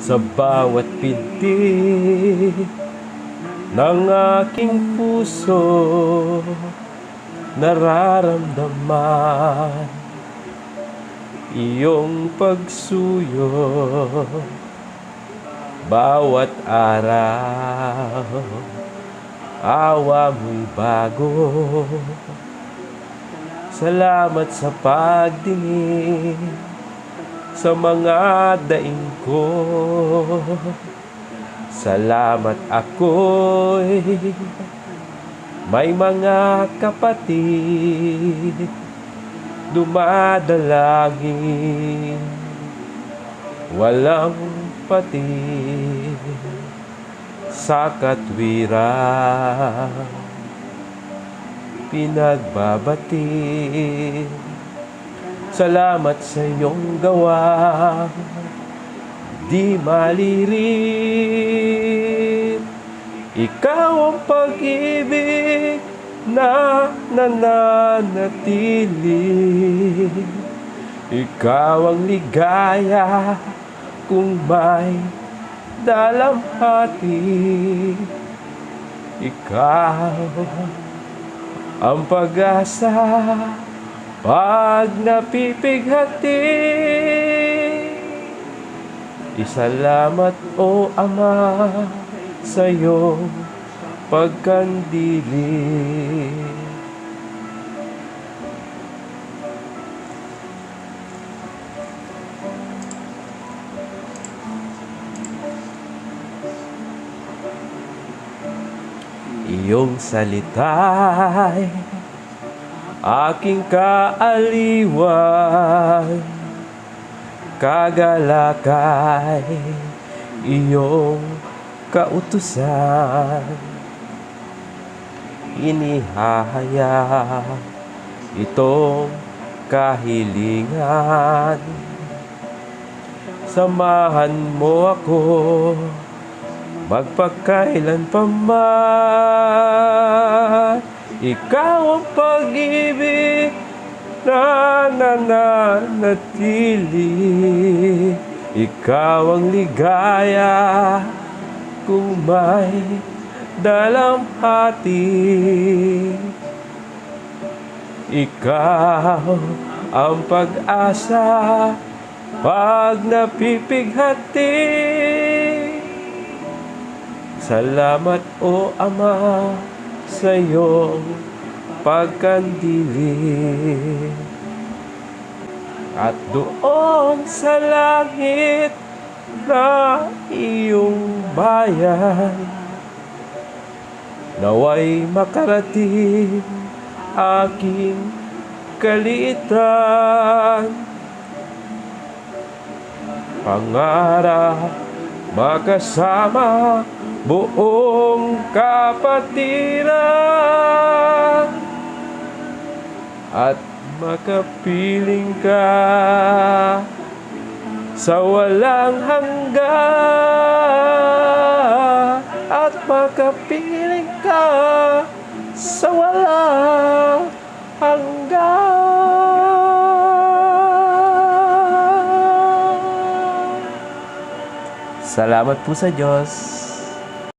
sa bawat pinti ng aking puso. Nararamdaman iyong pagsuyo bawat araw. Awa mo'y bago. Salamat sa pagdingin sa mga daing ko. Salamat ako'y may mga kapatid dumadalangin, walang patid sa katwiran. Pinagbabati, salamat sa iyong gawa, di malirin. Ikaw ang pag-ibig na nananatili. Ikaw ang ligaya kung may dalamhati. Ikaw ang pag-asa pag napipighati. Isalamat o Ama sa iyong pagkandili. Iyong salita'y aking kaaliwan, kagalakay iyong kautusan. Inihahayag itong kahilingan. Samahan mo ako magpakailan pa man. Ikaw ang pag-ibig na nananatili. Ikaw ang ligaya kung may dalamhati. Ikaw ang pag-asa pag napipighati. Salamat o Ama sa iyong pagkandili. At doon sa langit na iyong bayan, naway makarating aking kaliitan. Pangarap makasama buong kapatiran at makapiling ka sa walang hanggan. At makapiling ka sa walang hanggan. Salamat po sa Diyos.